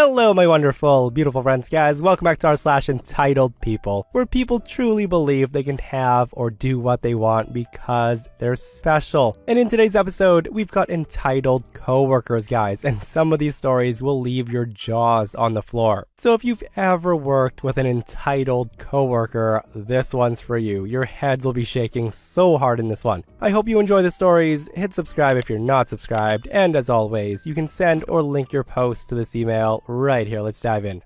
Hello, my wonderful, beautiful friends, guys. Welcome back to /entitled people, where people truly believe they can have or do what they want because they're special. And in today's episode, we've got entitled coworkers, guys, and some of these stories will leave your jaws on the floor. So if you've ever worked with an entitled coworker, this one's for you. Your heads will be shaking so hard in this one. I hope you enjoy the stories. Hit subscribe if you're not subscribed, and as always, you can send or link your posts to this email right here. Let's dive in.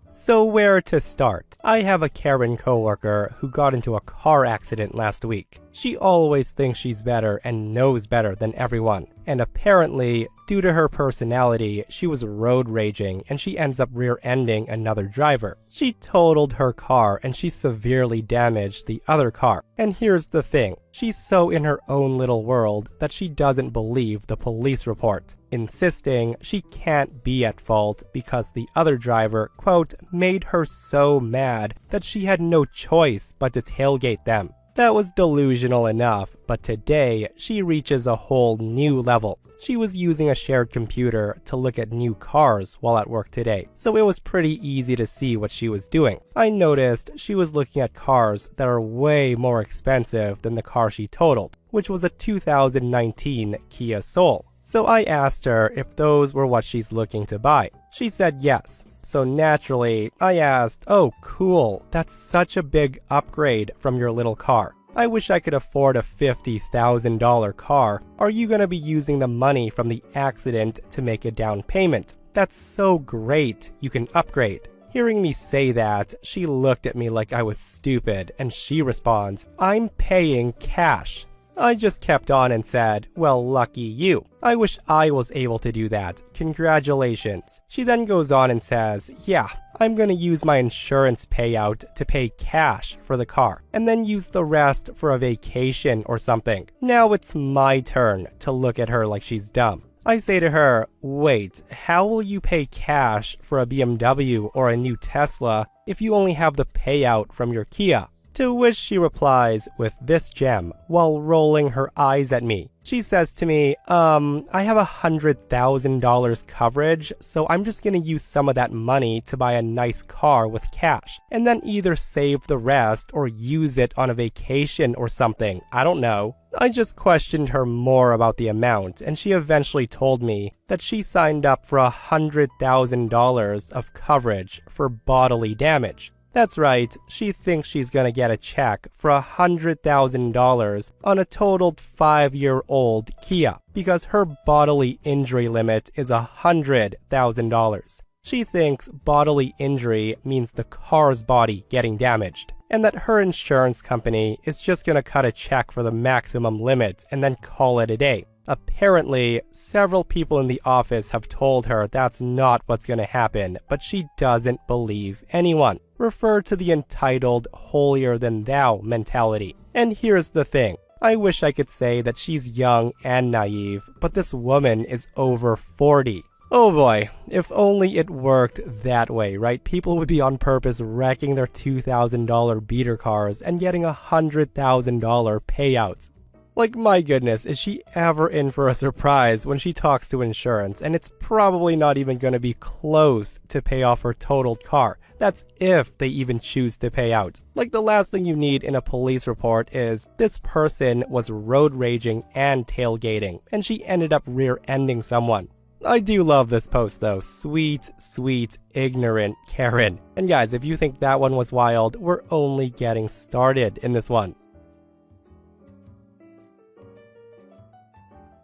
So where to start? I have a Karen coworker who got into a car accident last week. She always thinks she's better and knows better than everyone. And apparently, due to her personality, she was road raging and she ends up rear-ending another driver. She totaled her car and she severely damaged the other car. And here's the thing, she's so in her own little world that she doesn't believe the police report, insisting she can't be at fault because the other driver, quote, made her so mad that she had no choice but to tailgate them. That was delusional enough, but today she reaches a whole new level. She was using a shared computer to look at new cars while at work today, so it was pretty easy to see what she was doing. I noticed she was looking at cars that are way more expensive than the car she totaled, which was a 2019 Kia Soul. So I asked her if those were what she's looking to buy. She said yes. So naturally, I asked, "Oh, cool, that's such a big upgrade from your little car. I wish I could afford a $50,000 car. Are you going to be using the money from the accident to make a down payment? That's so great, you can upgrade." Hearing me say that, she looked at me like I was stupid, and she responds, "I'm paying cash." I just kept on and said, "Well, lucky you. I wish I was able to do that. Congratulations." She then goes on and says, "Yeah, I'm gonna use my insurance payout to pay cash for the car, and then use the rest for a vacation or something." Now it's my turn to look at her like she's dumb. I say to her, "Wait, how will you pay cash for a BMW or a new Tesla if you only have the payout from your Kia?" To which she replies with this gem while rolling her eyes at me. She says to me, I have $100,000 coverage, so I'm just gonna use some of that money to buy a nice car with cash, and then either save the rest or use it on a vacation or something. I don't know. I just questioned her more about the amount, and she eventually told me that she signed up for $100,000 of coverage for bodily damage. That's right, she thinks she's gonna get a check for $100,000 on a totaled 5-year-old Kia because her bodily injury limit is $100,000. She thinks bodily injury means the car's body getting damaged, and that her insurance company is just gonna cut a check for the maximum limit and then call it a day. Apparently, several people in the office have told her that's not what's gonna happen, but she doesn't believe anyone. Refer to the entitled holier-than-thou mentality. And here's the thing. I wish I could say that she's young and naive, but this woman is over 40. Oh boy, if only it worked that way, right? People would be on purpose wrecking their $2,000 beater cars and getting $100,000 payouts. Like, my goodness, is she ever in for a surprise when she talks to insurance, and it's probably not even going to be close to pay off her totaled car. That's if they even choose to pay out. Like, the last thing you need in a police report is, this person was road raging and tailgating, and she ended up rear-ending someone. I do love this post though. Sweet, sweet, ignorant Karen. And guys, if you think that one was wild, we're only getting started in this one.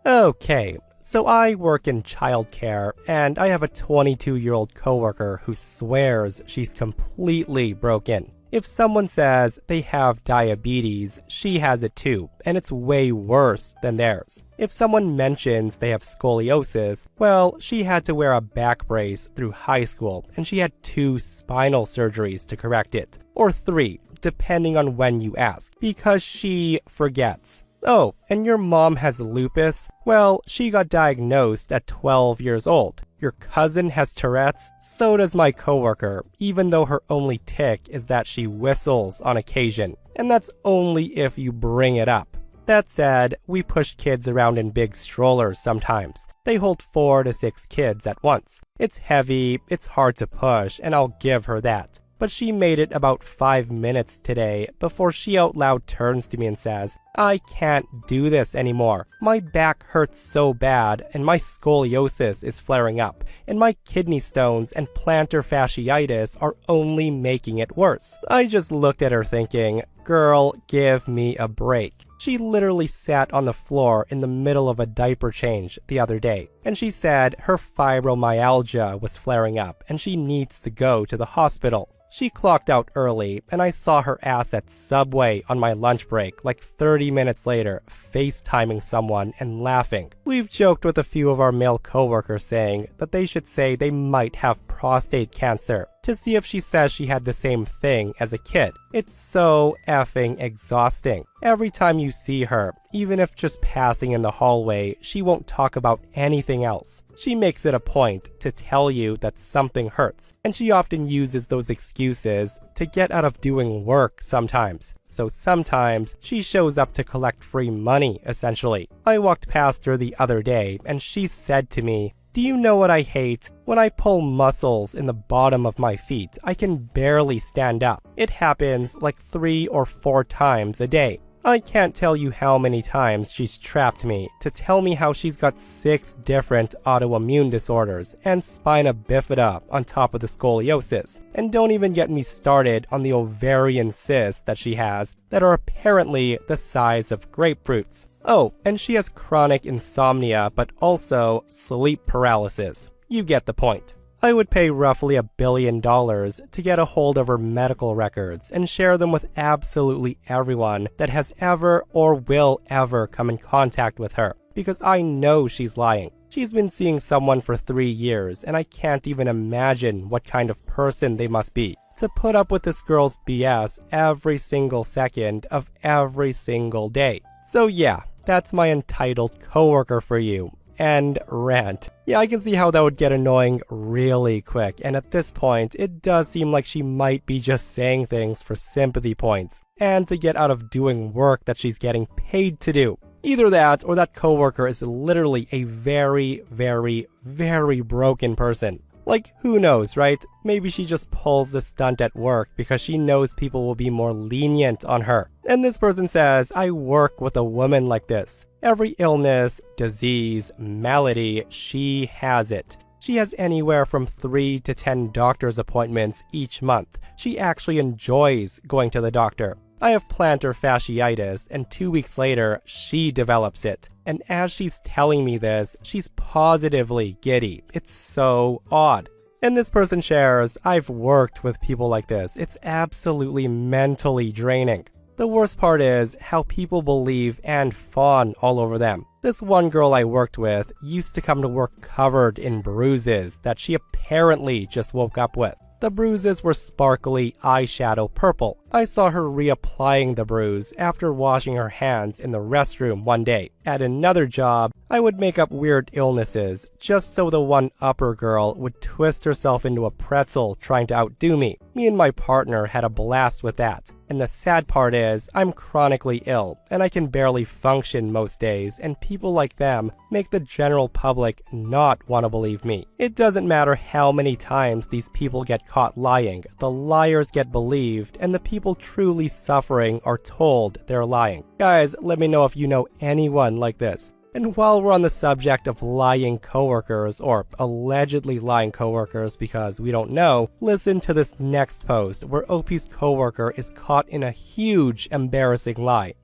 Okay, so I work in childcare, and I have a 22-year-old coworker who swears she's completely broken. If someone says they have diabetes, she has it too, and it's way worse than theirs. If someone mentions they have scoliosis, well, she had to wear a back brace through high school, and she had 2 spinal surgeries to correct it. Or 3, depending on when you ask, because she forgets. Oh, and your mom has lupus? Well, she got diagnosed at 12 years old. Your cousin has Tourette's? So does my coworker, even though her only tic is that she whistles on occasion. And that's only if you bring it up. That said, we push kids around in big strollers sometimes. They hold 4 to 6 kids at once. It's heavy, it's hard to push, and I'll give her that. But she made it about 5 minutes today before she out loud turns to me and says, "I can't do this anymore. My back hurts so bad, and my scoliosis is flaring up, and my kidney stones and plantar fasciitis are only making it worse." I just looked at her thinking, girl, give me a break. She literally sat on the floor in the middle of a diaper change the other day, and she said her fibromyalgia was flaring up and she needs to go to the hospital. She clocked out early, and I saw her ass at Subway on my lunch break like 30 minutes later, FaceTiming someone and laughing. We've joked with a few of our male coworkers saying that they should say they might have prostate cancer to see if she says she had the same thing as a kid. It's so effing exhausting. Every time you see her, even if just passing in the hallway, she won't talk about anything else. She makes it a point to tell you that something hurts, and she often uses those excuses to get out of doing work sometimes. So sometimes she shows up to collect free money, essentially. I walked past her the other day, and she said to me, "Do you know what I hate? When I pull muscles in the bottom of my feet, I can barely stand up. It happens like 3 or 4 times a day." I can't tell you how many times she's trapped me to tell me how she's got 6 different autoimmune disorders and spina bifida on top of the scoliosis. And don't even get me started on the ovarian cysts that she has that are apparently the size of grapefruits. Oh, and she has chronic insomnia, but also sleep paralysis. You get the point. I would pay roughly $1 billion to get a hold of her medical records and share them with absolutely everyone that has ever or will ever come in contact with her, because I know she's lying. She's been seeing someone for 3 years, and I can't even imagine what kind of person they must be to put up with this girl's BS every single second of every single day. So yeah, that's my entitled coworker for you. And rant. Yeah, I can see how that would get annoying really quick, and at this point, it does seem like she might be just saying things for sympathy points, and to get out of doing work that she's getting paid to do. Either that, or that coworker is literally a very, very, very broken person. Like, who knows, right? Maybe she just pulls the stunt at work because she knows people will be more lenient on her. And this person says, "I work with a woman like this. Every illness, disease, malady, she has it. She has anywhere from 3 to 10 doctor's appointments each month. She actually enjoys going to the doctor. I have plantar fasciitis, and 2 weeks later, she develops it. And as she's telling me this, she's positively giddy. It's so odd." And this person shares, "I've worked with people like this. It's absolutely mentally draining. The worst part is how people believe and fawn all over them. This one girl I worked with used to come to work covered in bruises that she apparently just woke up with. The bruises were sparkly eyeshadow purple. I saw her reapplying the bruise after washing her hands in the restroom one day. At another job, I would make up weird illnesses just so the one upper girl would twist herself into a pretzel trying to outdo me. Me and my partner had a blast with that. And the sad part is, I'm chronically ill, and I can barely function most days, and people like them make the general public not want to believe me. It doesn't matter how many times these people get caught lying, the liars get believed, and the people truly suffering are told they're lying. Guys, let me know if you know anyone like this. And while we're on the subject of lying coworkers, or allegedly lying coworkers because we don't know, listen to this next post where OP's coworker is caught in a huge embarrassing lie.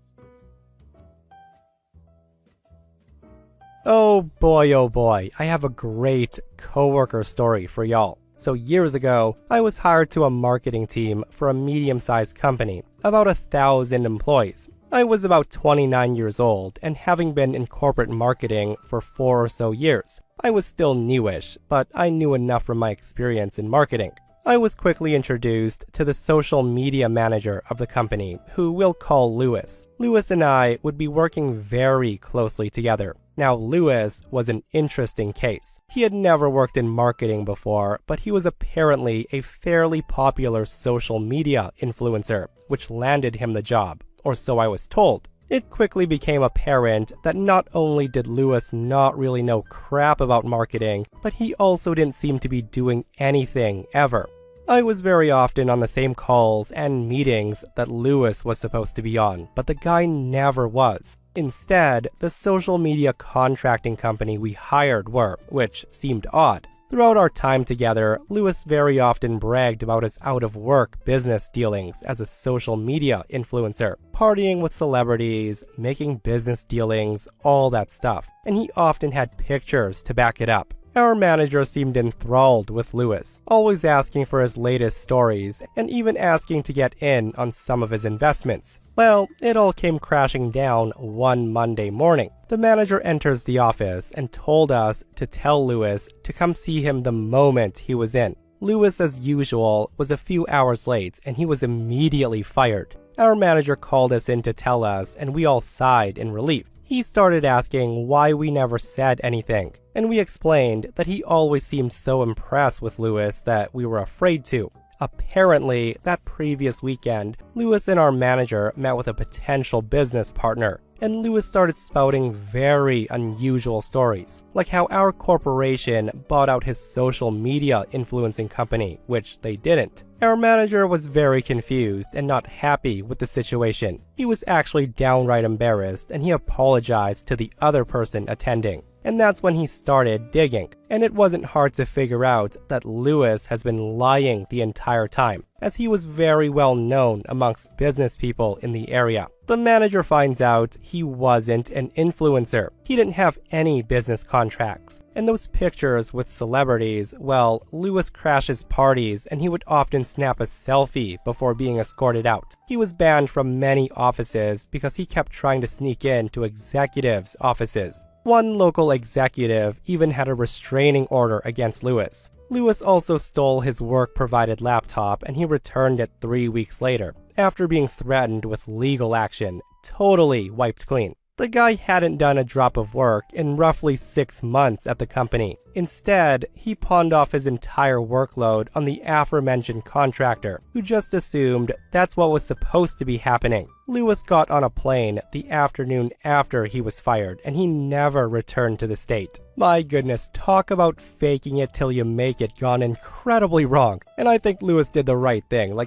Oh boy, I have a great coworker story for y'all. So years ago, I was hired to a marketing team for a medium-sized company, about 1,000 employees. I was about 29 years old, and having been in corporate marketing for 4 or so years, I was still newish, but I knew enough from my experience in marketing. I was quickly introduced to the social media manager of the company, who we'll call Lewis. Lewis and I would be working very closely together. Now, Lewis was an interesting case. He had never worked in marketing before, but he was apparently a fairly popular social media influencer, which landed him the job. Or so I was told. It quickly became apparent that not only did Lewis not really know crap about marketing, but he also didn't seem to be doing anything ever. I was very often on the same calls and meetings that Lewis was supposed to be on, but the guy never was. Instead, the social media contracting company we hired were, which seemed odd. Throughout our time together, Lewis very often bragged about his out-of-work business dealings as a social media influencer, partying with celebrities, making business dealings, all that stuff, and he often had pictures to back it up. Our manager seemed enthralled with Lewis, always asking for his latest stories, and even asking to get in on some of his investments. Well, it all came crashing down one Monday morning. The manager enters the office and told us to tell Lewis to come see him the moment he was in. Lewis, as usual, was a few hours late and he was immediately fired. Our manager called us in to tell us, and we all sighed in relief. He started asking why we never said anything, and we explained that he always seemed so impressed with Lewis that we were afraid to. Apparently, that previous weekend, Lewis and our manager met with a potential business partner, and Lewis started spouting very unusual stories, like how our corporation bought out his social media influencing company, which they didn't. Our manager was very confused and not happy with the situation. He was actually downright embarrassed, and he apologized to the other person attending. And that's when he started digging, and it wasn't hard to figure out that Lewis has been lying the entire time, as he was very well known amongst business people in the area. The manager finds out he wasn't an influencer. He didn't have any business contracts. And those pictures with celebrities, well, Lewis crashes parties and he would often snap a selfie before being escorted out. He was banned from many offices because he kept trying to sneak into executives' offices. One local executive even had a restraining order against Lewis. Lewis also stole his work-provided laptop and he returned it 3 weeks later, after being threatened with legal action, totally wiped clean. The guy hadn't done a drop of work in roughly 6 months at the company. Instead, he pawned off his entire workload on the aforementioned contractor, who just assumed that's what was supposed to be happening. Lewis got on a plane the afternoon after he was fired, and he never returned to the state. My goodness, talk about faking it till you make it gone incredibly wrong. And I think Lewis did the right thing.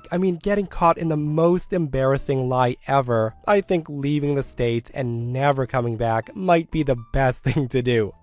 Getting caught in the most embarrassing lie ever, I think leaving the state and never coming back might be the best thing to do.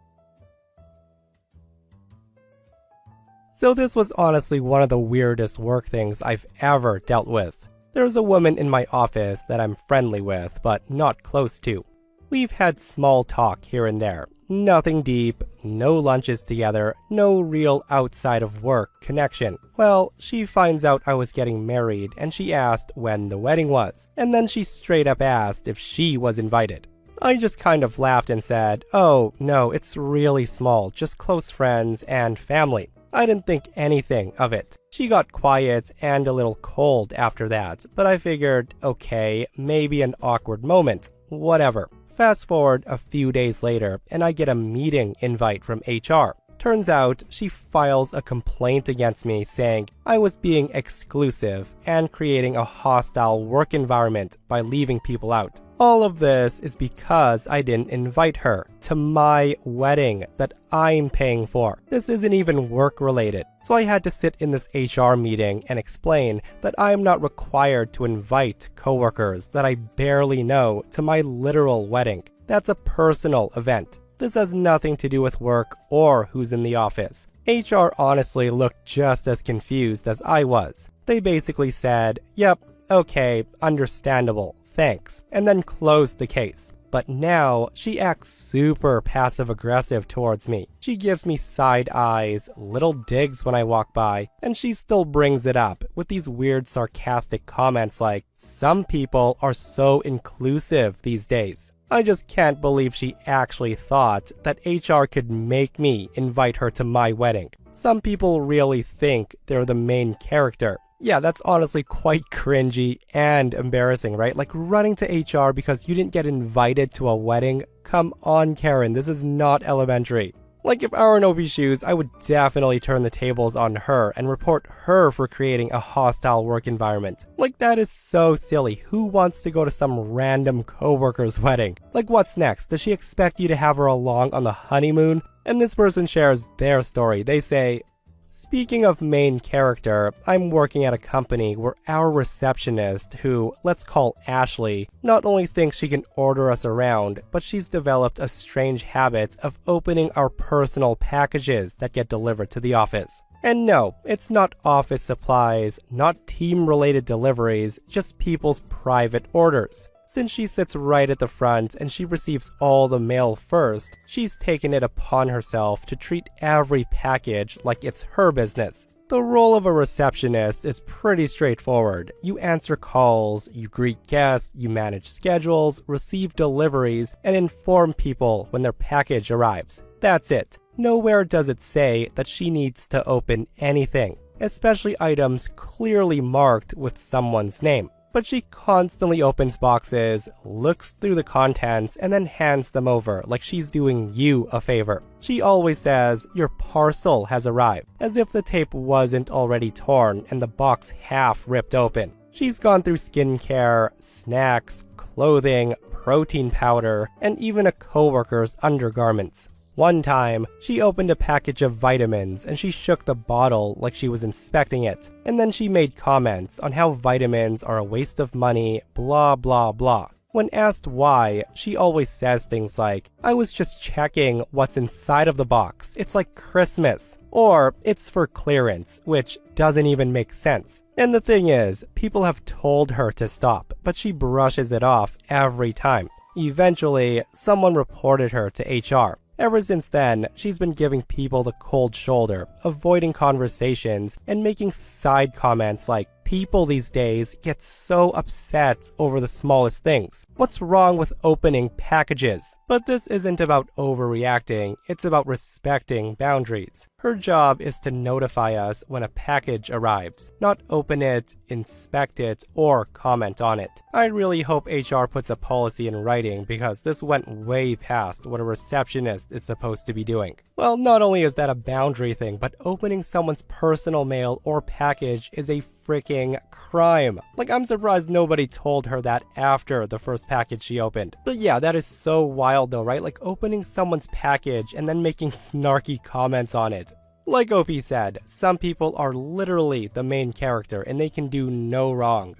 So this was honestly one of the weirdest work things I've ever dealt with. There's a woman in my office that I'm friendly with, but not close to. We've had small talk here and there. Nothing deep, no lunches together, no real outside of work connection. Well, she finds out I was getting married and she asked when the wedding was. And then she straight up asked if she was invited. I just kind of laughed and said, "Oh, no, it's really small, just close friends and family." I didn't think anything of it. She got quiet and a little cold after that, but I figured, okay, maybe an awkward moment, whatever. Fast forward a few days later, and I get a meeting invite from HR. Turns out she files a complaint against me saying I was being exclusive and creating a hostile work environment by leaving people out. All of this is because I didn't invite her to my wedding that I'm paying for. This isn't even work-related. So I had to sit in this HR meeting and explain that I am not required to invite coworkers that I barely know to my literal wedding. That's a personal event. This has nothing to do with work or who's in the office. HR honestly looked just as confused as I was. They basically said, "Yep, okay, understandable. Thanks," and then closed the case. But now, she acts super passive-aggressive towards me. She gives me side eyes, little digs when I walk by, and she still brings it up with these weird sarcastic comments like, "Some people are so inclusive these days." I just can't believe she actually thought that HR could make me invite her to my wedding. Some people really think they're the main character. Yeah, that's honestly quite cringy and embarrassing, right? Like running to HR because you didn't get invited to a wedding? Come on, Karen, this is not elementary. Like, if I were in Opie's shoes, I would definitely turn the tables on her and report her for creating a hostile work environment. Like, that is so silly. Who wants to go to some random coworker's wedding? Like, what's next? Does she expect you to have her along on the honeymoon? And this person shares their story. They say, speaking of main character, I'm working at a company where our receptionist, who, let's call Ashley, not only thinks she can order us around, but she's developed a strange habit of opening our personal packages that get delivered to the office. And no, it's not office supplies, not team-related deliveries, just people's private orders. Since she sits right at the front and she receives all the mail first, she's taken it upon herself to treat every package like it's her business. The role of a receptionist is pretty straightforward. You answer calls, you greet guests, you manage schedules, receive deliveries, and inform people when their package arrives. That's it. Nowhere does it say that she needs to open anything, especially items clearly marked with someone's name. But she constantly opens boxes, looks through the contents, and then hands them over like she's doing you a favor. She always says, "Your parcel has arrived," as if the tape wasn't already torn and the box half ripped open. She's gone through skincare, snacks, clothing, protein powder, and even a coworker's undergarments. One time, she opened a package of vitamins and she shook the bottle like she was inspecting it. And then she made comments on how vitamins are a waste of money, blah blah blah. When asked why, she always says things like, "I was just checking what's inside of the box. It's like Christmas." Or, "It's for clearance," which doesn't even make sense. And the thing is, people have told her to stop, but she brushes it off every time. Eventually, someone reported her to HR. Ever since then, she's been giving people the cold shoulder, avoiding conversations, and making side comments like, "People these days get so upset over the smallest things. What's wrong with opening packages?" But this isn't about overreacting, it's about respecting boundaries. Her job is to notify us when a package arrives, not open it, inspect it, or comment on it. I really hope HR puts a policy in writing because this went way past what a receptionist is supposed to be doing. Well, not only is that a boundary thing, but opening someone's personal mail or package is a freaking crime. Like, I'm surprised nobody told her that after the first package she opened. But yeah, that is so wild though, right? Like, opening someone's package and then making snarky comments on it. Like Opie said, some people are literally the main character and they can do no wrong.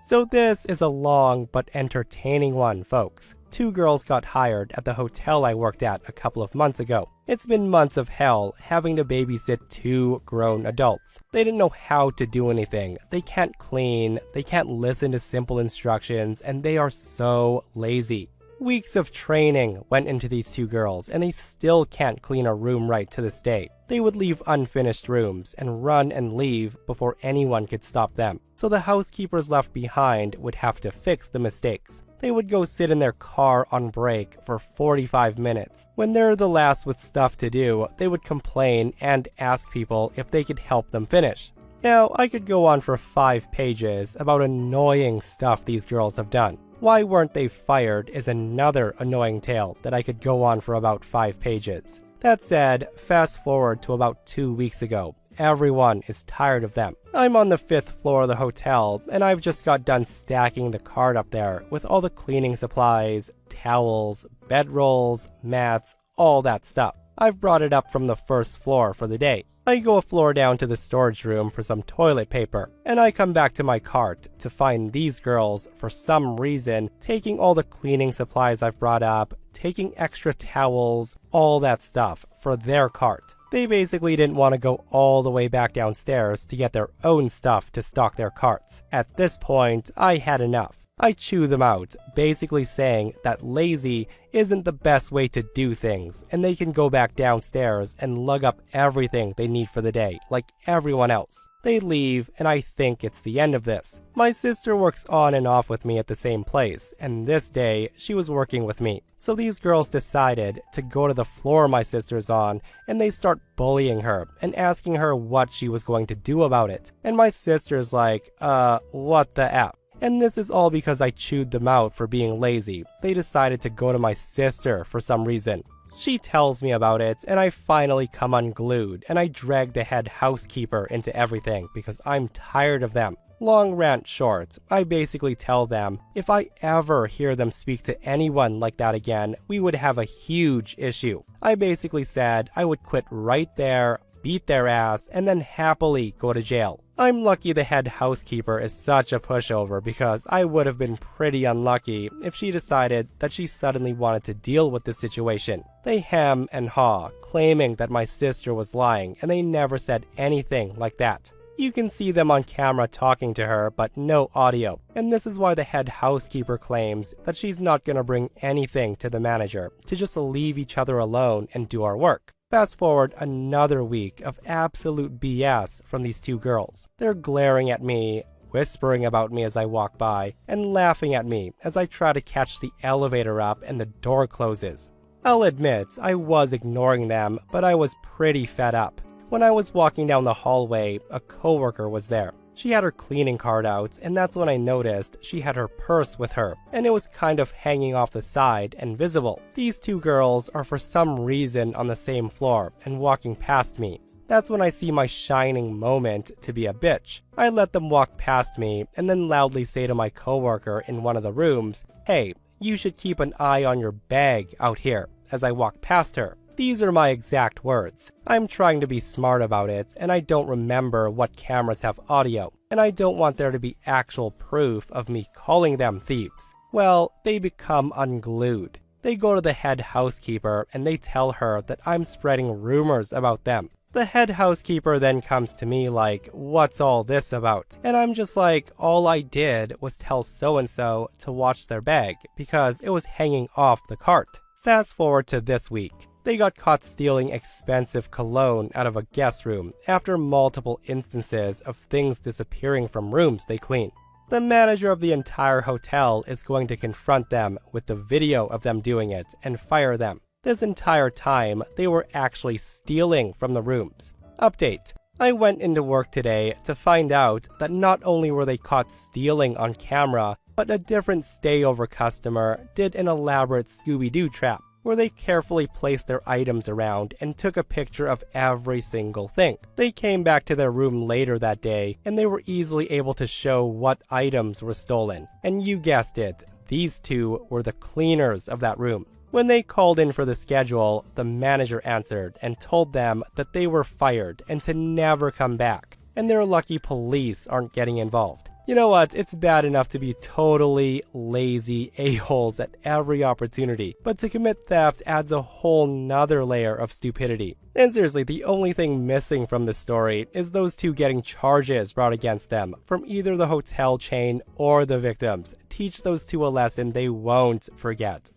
So this is a long but entertaining one, folks. 2 girls got hired at the hotel I worked at a couple of months ago. It's been months of hell having to babysit 2 grown adults. They didn't know how to do anything. They can't clean, they can't listen to simple instructions, and they are so lazy. Weeks of training went into these 2 girls, and they still can't clean a room right to this day. They would leave unfinished rooms and run and leave before anyone could stop them. So the housekeepers left behind would have to fix the mistakes. They would go sit in their car on break for 45 minutes. When they're the last with stuff to do, they would complain and ask people if they could help them finish. Now, I could go on for 5 pages about annoying stuff these girls have done. Why weren't they fired is another annoying tale that I could go on for about 5 pages. That said, fast forward to about 2 weeks ago. Everyone is tired of them. I'm on the 5th floor of the hotel, and I've just got done stacking the cart up there with all the cleaning supplies, towels, bedrolls, mats, all that stuff. I've brought it up from the 1st floor for the day. I go a floor down to the storage room for some toilet paper, and I come back to my cart to find these girls, for some reason, taking all the cleaning supplies I've brought up, taking extra towels, all that stuff, for their cart. They basically didn't want to go all the way back downstairs to get their own stuff to stock their carts. At this point, I had enough. I chew them out, basically saying that lazy isn't the best way to do things, and they can go back downstairs and lug up everything they need for the day, like everyone else. They leave, and I think it's the end of this. My sister works on and off with me at the same place, and this day, she was working with me. So these girls decided to go to the floor my sister's on, and they start bullying her and asking her what she was going to do about it. And my sister's like, what the F? And this is all because I chewed them out for being lazy. They decided to go to my sister for some reason. She tells me about it, and I finally come unglued, and I drag the head housekeeper into everything because I'm tired of them. Long rant short, I basically tell them if I ever hear them speak to anyone like that again, we would have a huge issue. I basically said I would quit right there, beat their ass, and then happily go to jail. I'm lucky the head housekeeper is such a pushover because I would have been pretty unlucky if she decided that she suddenly wanted to deal with the situation. They hem and haw, claiming that my sister was lying, and they never said anything like that. You can see them on camera talking to her, but no audio. And this is why the head housekeeper claims that she's not gonna bring anything to the manager, to just leave each other alone and do our work. Fast forward another week of absolute BS from these two girls. They're glaring at me, whispering about me as I walk by, and laughing at me as I try to catch the elevator up and the door closes. I'll admit, I was ignoring them, but I was pretty fed up. When I was walking down the hallway, a coworker was there. She had her cleaning card out, and that's when I noticed she had her purse with her, and it was kind of hanging off the side and visible. These two girls are for some reason on the same floor and walking past me. That's when I see my shining moment to be a bitch. I let them walk past me and then loudly say to my coworker in one of the rooms, "Hey, you should keep an eye on your bag out here," as I walk past her. These are my exact words. I'm trying to be smart about it, and I don't remember what cameras have audio, and I don't want there to be actual proof of me calling them thieves. Well, they become unglued. They go to the head housekeeper and they tell her that I'm spreading rumors about them. The head housekeeper then comes to me like, "What's all this about?" And I'm just like, all I did was tell so-and-so to watch their bag because it was hanging off the cart. Fast forward to this week. They got caught stealing expensive cologne out of a guest room after multiple instances of things disappearing from rooms they clean. The manager of the entire hotel is going to confront them with the video of them doing it and fire them. This entire time, they were actually stealing from the rooms. Update. I went into work today to find out that not only were they caught stealing on camera, but a different stayover customer did an elaborate Scooby-Doo trap, where they carefully placed their items around and took a picture of every single thing. They came back to their room later that day, and they were easily able to show what items were stolen. And you guessed it, these two were the cleaners of that room. When they called in for the schedule, the manager answered and told them that they were fired and to never come back, and they're lucky police aren't getting involved. You know what, it's bad enough to be totally lazy a-holes at every opportunity, but to commit theft adds a whole nother layer of stupidity. And seriously, the only thing missing from this story is those two getting charges brought against them from either the hotel chain or the victims. Teach those two a lesson they won't forget.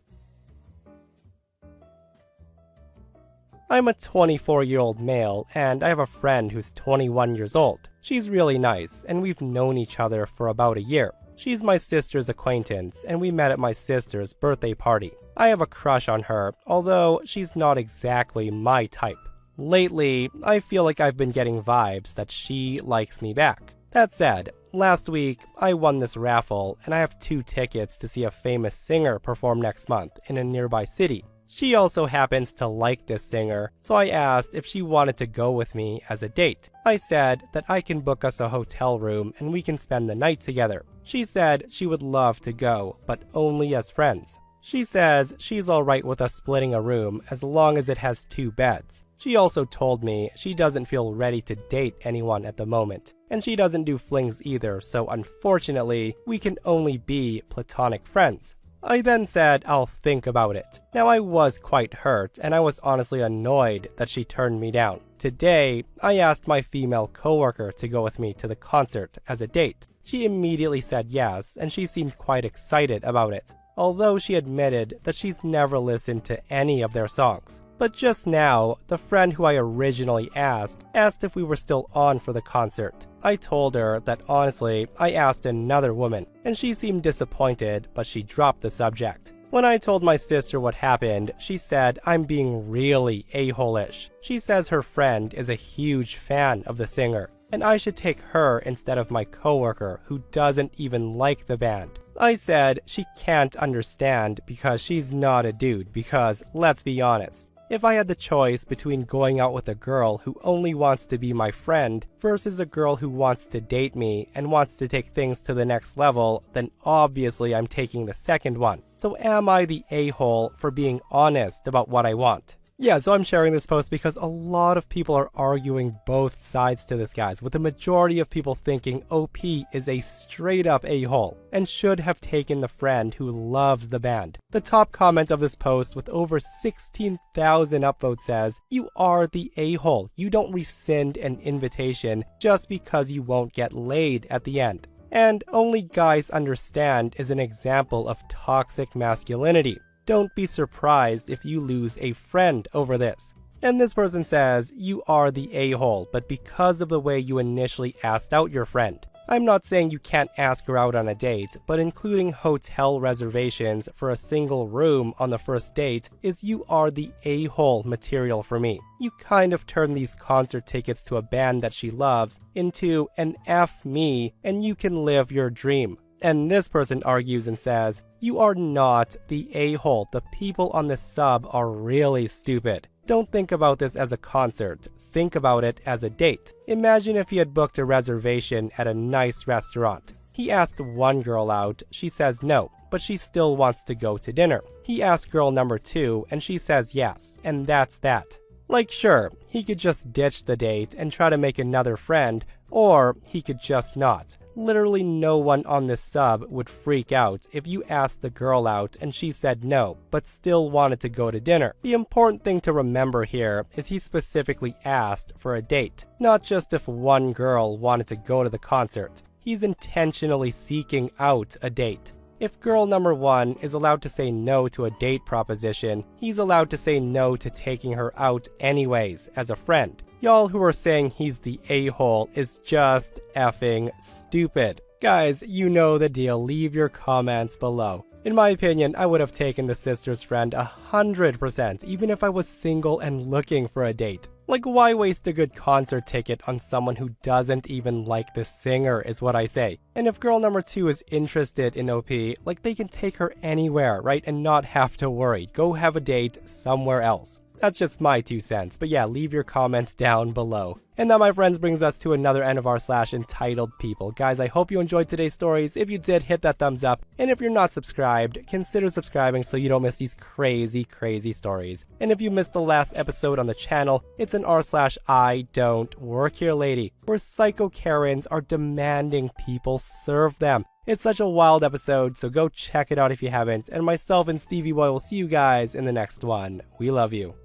I'm a 24-year-old male, and I have a friend who's 21 years old. She's really nice, and we've known each other for about a year. She's my sister's acquaintance, and we met at my sister's birthday party. I have a crush on her, although she's not exactly my type. Lately, I feel like I've been getting vibes that she likes me back. That said, last week, I won this raffle, and I have 2 tickets to see a famous singer perform next month in a nearby city. She also happens to like this singer, so I asked if she wanted to go with me as a date. I said that I can book us a hotel room and we can spend the night together. She said she would love to go, but only as friends. She says she's alright with us splitting a room as long as it has 2 beds. She also told me she doesn't feel ready to date anyone at the moment, and she doesn't do flings either, so unfortunately, we can only be platonic friends. I then said I'll think about it. Now I was quite hurt, and I was honestly annoyed that she turned me down. Today, I asked my female coworker to go with me to the concert as a date. She immediately said yes, and she seemed quite excited about it, although she admitted that she's never listened to any of their songs. But just now, the friend who I originally asked if we were still on for the concert. I told her that honestly, I asked another woman, and she seemed disappointed, but she dropped the subject. When I told my sister what happened, she said I'm being really a-hole-ish. She says her friend is a huge fan of the singer. and I should take her instead of my coworker who doesn't even like the band. I said she can't understand because she's not a dude because, let's be honest, if I had the choice between going out with a girl who only wants to be my friend versus a girl who wants to date me and wants to take things to the next level, then obviously I'm taking the second one. So am I the a-hole for being honest about what I want? Yeah, so I'm sharing this post because a lot of people are arguing both sides to this, guys, with the majority of people thinking OP is a straight up a-hole and should have taken the friend who loves the band. The top comment of this post with over 16,000 upvotes says, "You are the a-hole. You don't rescind an invitation just because you won't get laid at the end." And "Only guys understand" is an example of toxic masculinity. Don't be surprised if you lose a friend over this. And this person says, "You are the a-hole, but because of the way you initially asked out your friend." I'm not saying you can't ask her out on a date, but including hotel reservations for a single room on the first date is "you are the a-hole" material for me. You kind of turn these concert tickets to a band that she loves into an F me and you can live your dream. And this person argues and says, "You are not the a-hole. The people on this sub are really stupid. Don't think about this as a concert. Think about it as a date. Imagine if he had booked a reservation at a nice restaurant. He asked one girl out, she says no, but she still wants to go to dinner. He asked girl number 2, and she says yes, and that's that. Like, sure, he could just ditch the date and try to make another friend, or he could just not. Literally no one on this sub would freak out if you asked the girl out and she said no, but still wanted to go to dinner. The important thing to remember here is he specifically asked for a date, not just if one girl wanted to go to the concert. He's intentionally seeking out a date. If girl number 1 is allowed to say no to a date proposition, he's allowed to say no to taking her out anyways as a friend. Y'all who are saying he's the a-hole is just effing stupid. Guys, you know the deal. Leave your comments below. In my opinion, I would have taken the sister's friend 100%, even if I was single and looking for a date. Like, why waste a good concert ticket on someone who doesn't even like the singer, is what I say. And if girl number 2 is interested in OP, like, they can take her anywhere, right? And not have to worry. Go have a date somewhere else. That's just my 2 cents, but yeah, leave your comments down below. And that, my friends, brings us to another end of our /EntitledPeople. Guys, I hope you enjoyed today's stories. If you did, hit that thumbs up. And if you're not subscribed, consider subscribing so you don't miss these crazy, crazy stories. And if you missed the last episode on the channel, it's an r/I don't work here lady, where psycho Karens are demanding people serve them. It's such a wild episode, so go check it out if you haven't. And myself and Stevie Boy will see you guys in the next one. We love you.